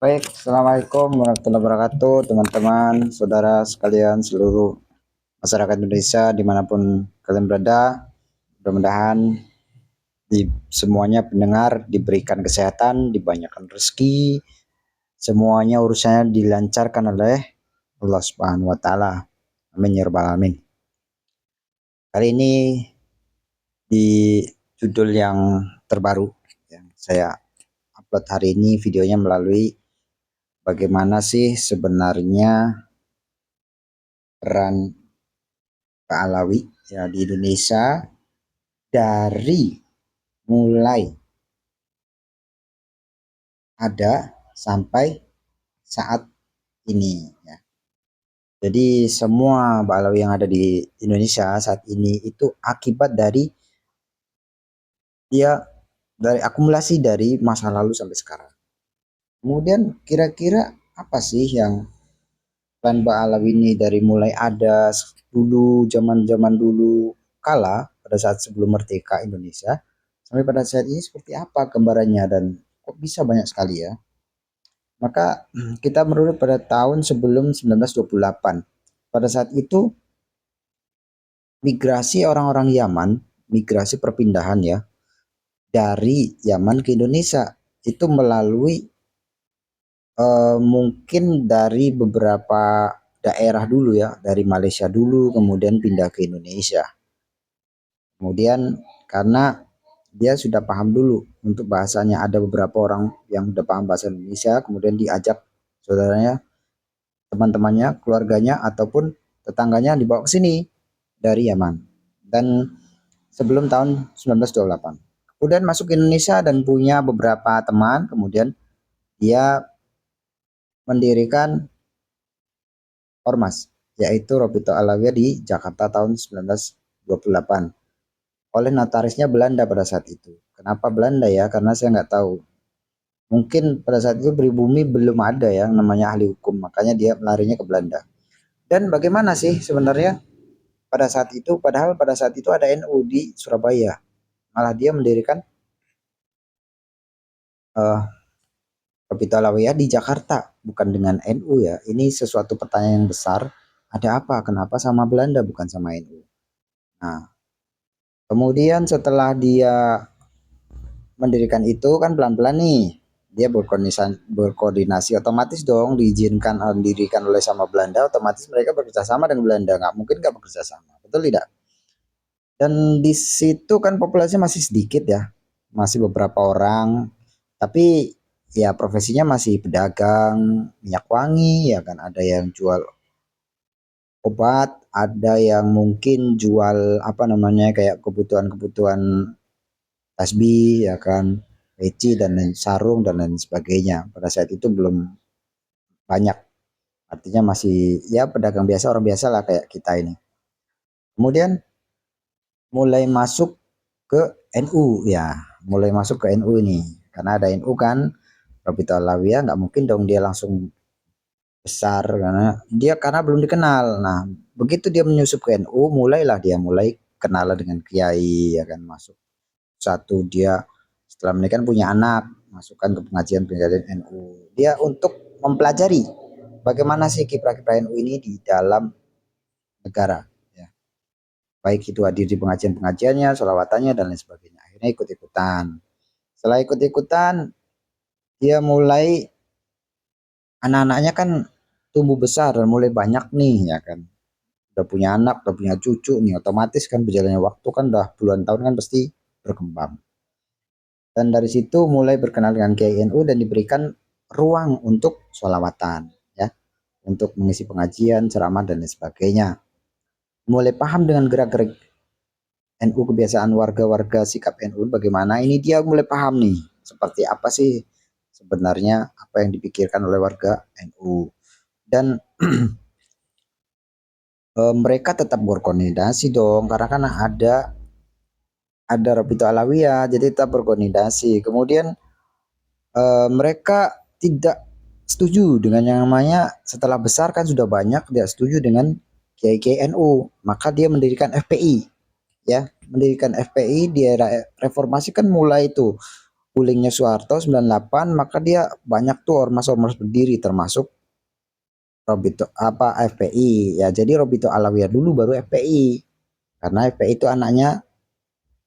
Baik, Assalamualaikum warahmatullahi wabarakatuh, teman-teman, saudara sekalian, seluruh masyarakat Indonesia, dimanapun kalian berada. Mudah-mudahan di semuanya pendengar diberikan kesehatan, dibanyakan rezeki, semuanya urusannya dilancarkan oleh Allah Subhanahu wa Ta'ala. Amin ya Rabbal 'Alamin. Kali ini di judul yang terbaru yang saya upload hari ini videonya melalui bagaimana sih sebenarnya peran Pak Alawi ya di Indonesia dari mulai ada sampai saat ini ya. Jadi semua Pak Alawi yang ada di Indonesia saat ini itu akibat dari akumulasi dari masa lalu sampai sekarang. Kemudian kira-kira apa sih yang peran Pak Alawi ini dari mulai ada dulu zaman-zaman dulu kala pada saat sebelum merdeka Indonesia sampai pada saat ini seperti apa gambarannya dan kok bisa banyak sekali ya. Maka kita merunut pada tahun sebelum 1928. Pada saat itu migrasi orang-orang Yaman, migrasi perpindahan ya dari Yaman ke Indonesia itu melalui mungkin dari beberapa daerah dulu ya, dari Malaysia dulu kemudian pindah ke Indonesia. Kemudian karena dia sudah paham dulu untuk bahasanya, ada beberapa orang yang sudah paham bahasa Indonesia kemudian diajak saudaranya, teman-temannya, keluarganya ataupun tetangganya dibawa ke sini dari Yaman. Dan sebelum tahun 1928. Kemudian masuk ke Indonesia dan punya beberapa teman, kemudian dia mendirikan Ormas, yaitu Robito Alawiyah di Jakarta tahun 1928. Oleh notarisnya Belanda pada saat itu. Kenapa Belanda ya? Karena saya nggak tahu. Mungkin pada saat itu pribumi belum ada yang namanya ahli hukum, makanya dia larinya ke Belanda. Dan bagaimana sih sebenarnya pada saat itu? Padahal pada saat itu ada NU di Surabaya. Malah dia mendirikan Robito Alawiyah di Jakarta, bukan dengan NU ya. Ini sesuatu pertanyaan yang besar. Ada apa? Kenapa sama Belanda bukan sama NU? Nah, kemudian setelah dia mendirikan itu kan pelan-pelan nih dia berkoordinasi otomatis dong diizinkan didirikan oleh sama Belanda, otomatis mereka bekerja sama dengan Belanda, nggak mungkin nggak bekerja sama, betul tidak? Dan di situ kan populasinya masih sedikit ya, masih beberapa orang, tapi ya profesinya masih pedagang minyak wangi ya kan, ada yang jual obat, ada yang mungkin jual apa namanya kayak kebutuhan-kebutuhan tasbih ya kan, peci dan lain sarung dan lain sebagainya. Pada saat itu belum banyak, artinya masih ya pedagang biasa, orang biasa lah kayak kita ini. Kemudian mulai masuk ke NU ya, mulai masuk ke NU ini karena ada NU kan, Robito Alawiyah nggak mungkin dong dia langsung besar karena belum dikenal. Nah begitu dia menyusup ke NU, mulailah dia mulai kenalan dengan kiai ya kan, masuk satu dia setelah menikah punya anak, masukkan ke pengajian-pengajian NU. Dia untuk mempelajari bagaimana sih kiprah-kiprah NU ini di dalam negara. Ya. Baik itu hadir di pengajian-pengajiannya, sholawatanya, dan lain sebagainya. Akhirnya ikut-ikutan. Setelah ikut-ikutan, dia mulai, anak-anaknya kan tumbuh besar dan mulai banyak nih ya kan. Udah punya anak, udah punya cucu nih, otomatis kan berjalannya waktu kan udah puluhan tahun kan pasti berkembang. Dan dari situ mulai berkenal dengan Kiai NU dan diberikan ruang untuk sholawatan ya, untuk mengisi pengajian, ceramah dan lain sebagainya. Mulai paham dengan gerak-gerik NU, kebiasaan warga-warga, sikap NU bagaimana, ini dia mulai paham nih seperti apa sih sebenarnya apa yang dipikirkan oleh warga NU. Dan mereka tetap berkoordinasi dong karena kan ada Robito Alawiyah, jadi tetap berkoordinasi. Kemudian mereka tidak setuju dengan yang namanya, setelah besar kan sudah banyak tidak setuju dengan Kiai NU, maka dia mendirikan FPI ya, mendirikan FPI di era reformasi kan mulai itu pulingnya Soeharto 98, maka dia banyak tuh ormas-ormas berdiri termasuk Robito apa FPI ya. Jadi Robito Alawiyah dulu baru FPI, karena FPI itu anaknya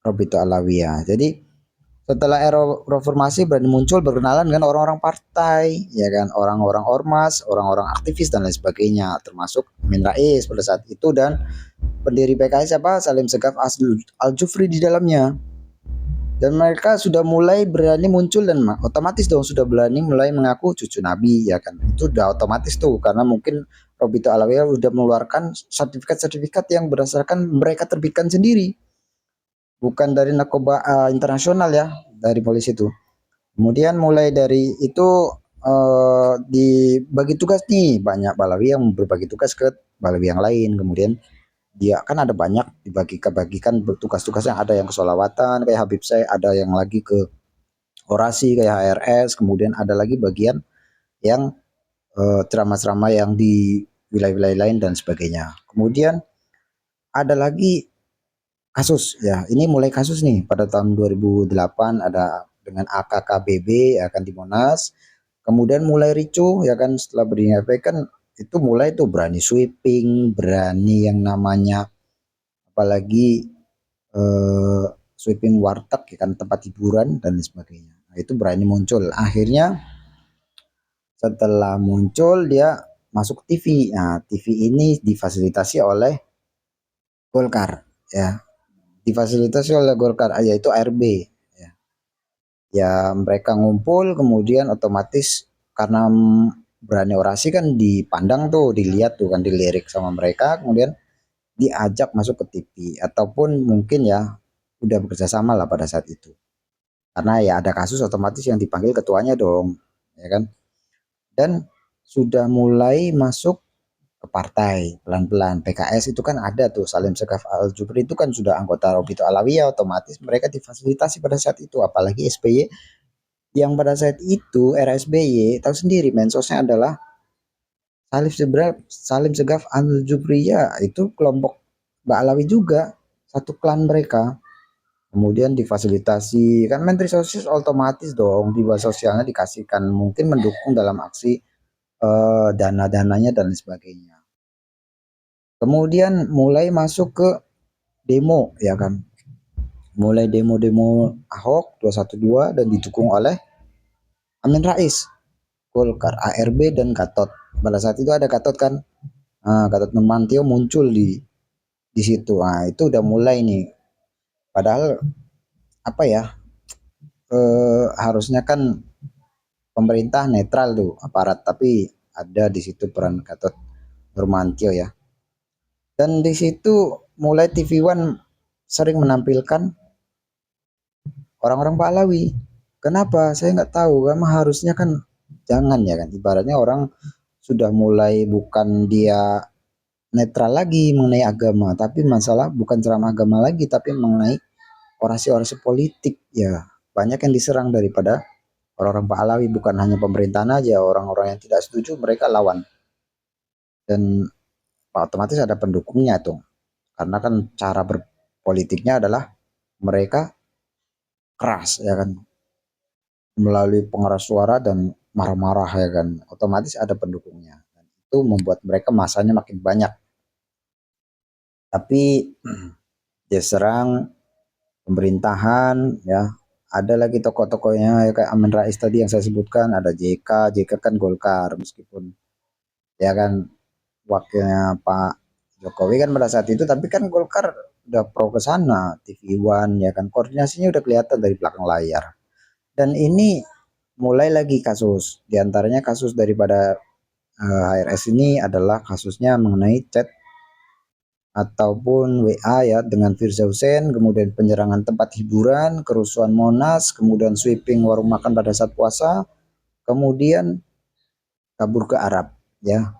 Robito Alawiyah. Jadi setelah era reformasi berani muncul berkenalan dengan orang-orang partai, ya kan, orang-orang ormas, orang-orang aktivis dan lain sebagainya, termasuk Amin Rais pada saat itu dan pendiri PKS siapa? Salim Segaf Al-Jufri di dalamnya. Dan mereka sudah mulai berani muncul dan otomatis dong sudah berani mulai mengaku cucu Nabi, ya kan. Itu udah otomatis tuh karena mungkin Robito Alawiyah udah mengeluarkan sertifikat-sertifikat yang berdasarkan mereka terbitkan sendiri, bukan dari narkoba internasional ya, dari polisi itu. Kemudian mulai dari itu dibagi tugas nih, banyak Balawi yang berbagi tugas ke Balawi yang lain. Kemudian dia kan ada banyak dibagi-bagikan tugas-tugas, yang ada yang kesolawatan kayak Habib saya, ada yang lagi ke orasi kayak HRS, kemudian ada lagi bagian yang ceramah-ceramah yang di wilayah-wilayah lain dan sebagainya. Kemudian ada lagi kasus ya, ini mulai kasus nih pada tahun 2008 ada dengan AKKBB ya kan di Monas. Kemudian mulai ricuh ya kan setelah berdirinya FPI kan, itu mulai tuh berani sweeping, berani yang namanya apalagi sweeping warteg ya kan, tempat hiburan dan sebagainya. Nah, itu berani muncul. Akhirnya setelah muncul dia masuk TV. Nah, TV ini difasilitasi oleh Golkar ya. Difasilitasi oleh Golkar yaitu ARB ya. Ya mereka ngumpul kemudian otomatis karena berani orasi kan dipandang tuh, dilihat tuh kan, dilirik sama mereka, kemudian diajak masuk ke TV ataupun mungkin ya udah bekerja sama lah pada saat itu. Karena ya ada kasus otomatis yang dipanggil ketuanya dong, ya kan? Dan sudah mulai masuk ke partai pelan-pelan. PKS itu kan ada tuh Salim Segaf Al-Jufri itu kan sudah anggota Robito Alawiyah, otomatis mereka difasilitasi pada saat itu. Apalagi SBY yang pada saat itu era SBY tahu sendiri mensosnya adalah Salim Segaf Al-Jufri, ya itu kelompok Mbak Alawi juga, satu klan mereka. Kemudian difasilitasi kan Menteri Sosial, otomatis dong di sosialnya dikasihkan mungkin mendukung dalam aksi dana-dananya dan sebagainya. Kemudian mulai masuk ke demo ya kan, mulai demo-demo Ahok 212 dan didukung oleh Amin Rais, Golkar, ARB dan Gatot. Pada saat itu ada Gatot kan, Gatot Nurmantio muncul di situ. Nah itu udah mulai nih, padahal apa ya, harusnya kan pemerintah netral tuh aparat, tapi ada di situ peran Gatot Nurmantio ya. Dan di situ mulai TV One sering menampilkan orang-orang Pahlawi. Kenapa? Saya nggak tahu. Karena harusnya kan jangan ya kan. Ibaratnya orang sudah mulai bukan dia netral lagi mengenai agama, tapi masalah bukan ceramah agama lagi, tapi mengenai orasi-orasi politik ya. Banyak yang diserang daripada orang-orang Pahlawi, bukan hanya pemerintahan aja, orang-orang yang tidak setuju mereka lawan. Dan otomatis ada pendukungnya tuh. Karena kan cara berpolitiknya adalah mereka keras ya kan, melalui pengeras suara dan marah-marah ya kan, otomatis ada pendukungnya dan itu membuat mereka masanya makin banyak. Tapi dia serang pemerintahan ya, ada lagi tokoh-tokohnya ya, kayak Amin Rais tadi yang saya sebutkan, ada JK kan Golkar, meskipun ya kan wakilnya Pak Jokowi kan pada saat itu, tapi kan Golkar udah pro ke sana, TV One ya kan, koordinasinya udah kelihatan dari belakang layar. Dan ini mulai lagi kasus, diantaranya kasus daripada HRS ini adalah kasusnya mengenai chat ataupun WA ya dengan Firza Hussein, kemudian penyerangan tempat hiburan, kerusuhan Monas, kemudian sweeping warung makan pada saat puasa, kemudian kabur ke Arab ya,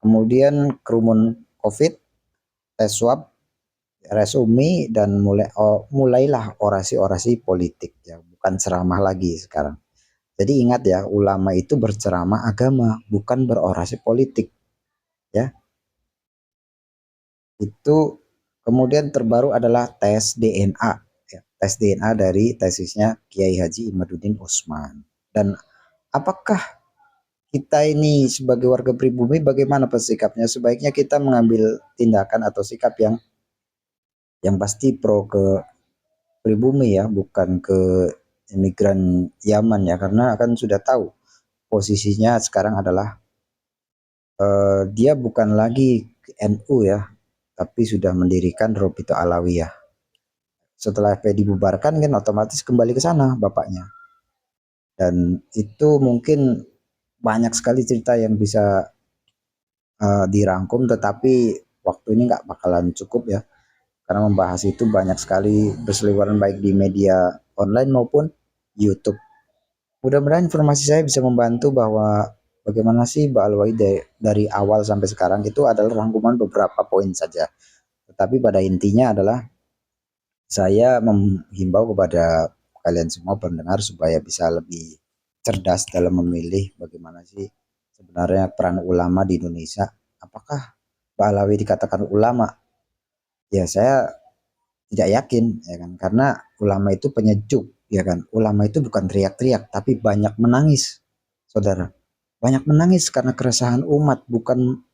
kemudian kerumun COVID, tes swab, resumi, dan mulailah orasi-orasi politik ya, bukan ceramah lagi sekarang. Jadi ingat ya, ulama itu berceramah agama, bukan berorasi politik ya. Itu kemudian terbaru adalah tes DNA ya. tes DNA dari tesisnya Kiai Haji Imaduddin Utsman. Dan apakah kita ini sebagai warga pribumi bagaimana sikapnya? Sebaiknya kita mengambil tindakan atau sikap yang pasti pro ke pribumi ya, bukan ke imigran Yaman ya, karena kan sudah tahu posisinya sekarang adalah dia bukan lagi NU ya, tapi sudah mendirikan Robito Alawiyah. Setelah FPI dibubarkan kan otomatis kembali ke sana bapaknya. Dan itu mungkin banyak sekali cerita yang bisa dirangkum, tetapi waktu ini nggak bakalan cukup ya, karena membahas itu banyak sekali berseliweran baik di media online maupun YouTube. Mudah-mudahan informasi saya bisa membantu bahwa bagaimana sih Mbak Alwai dari awal sampai sekarang itu adalah rangkuman beberapa poin saja. Tetapi pada intinya adalah saya menghimbau kepada kalian semua pendengar supaya bisa lebih cerdas dalam memilih bagaimana sih sebenarnya peran ulama di Indonesia. Apakah Pak Alawi dikatakan ulama? Ya saya tidak yakin ya kan, karena ulama itu penyejuk ya kan. Ulama itu bukan teriak-teriak tapi banyak menangis. Saudara, banyak menangis karena keresahan umat, bukan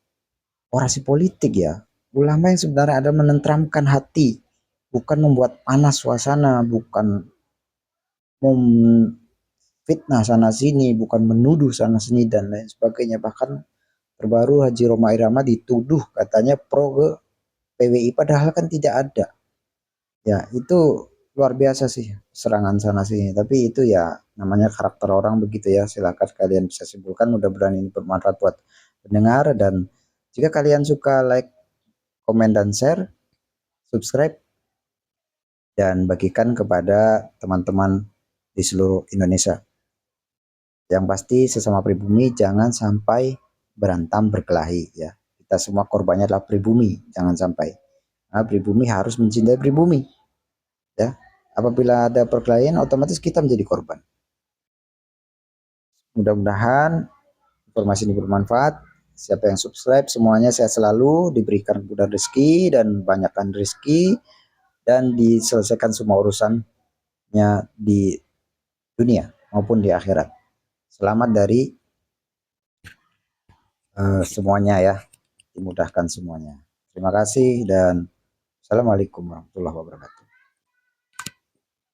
orasi politik ya. Ulama yang sebenarnya ada menenteramkan hati, bukan membuat panas suasana, bukan memfitnah sana sini, bukan menuduh sana sini dan lain sebagainya. Bahkan terbaru Haji Roma Irama dituduh katanya pro ke PWI, padahal kan tidak ada. Ya itu luar biasa sih serangan sana sini. Tapi itu ya namanya karakter orang begitu ya. Silakan kalian bisa simpulkan. Mudah-mudahan ini bermanfaat buat pendengar, dan jika kalian suka, like, komen dan share, subscribe, dan bagikan kepada teman-teman di seluruh Indonesia. Yang pasti sesama pribumi jangan sampai berantam berkelahi ya. Kita semua korbannya adalah pribumi, jangan sampai. Nah, pribumi harus mencintai pribumi ya. Apabila ada perkelahian otomatis kita menjadi korban. Mudah-mudahan informasi ini bermanfaat. Siapa yang subscribe semuanya sehat selalu, diberikan kemudahan rezeki dan banyakkan rezeki, dan diselesaikan semua urusannya di dunia maupun di akhirat. Selamat dari semuanya ya, dimudahkan semuanya. Terima kasih dan assalamualaikum warahmatullahi wabarakatuh.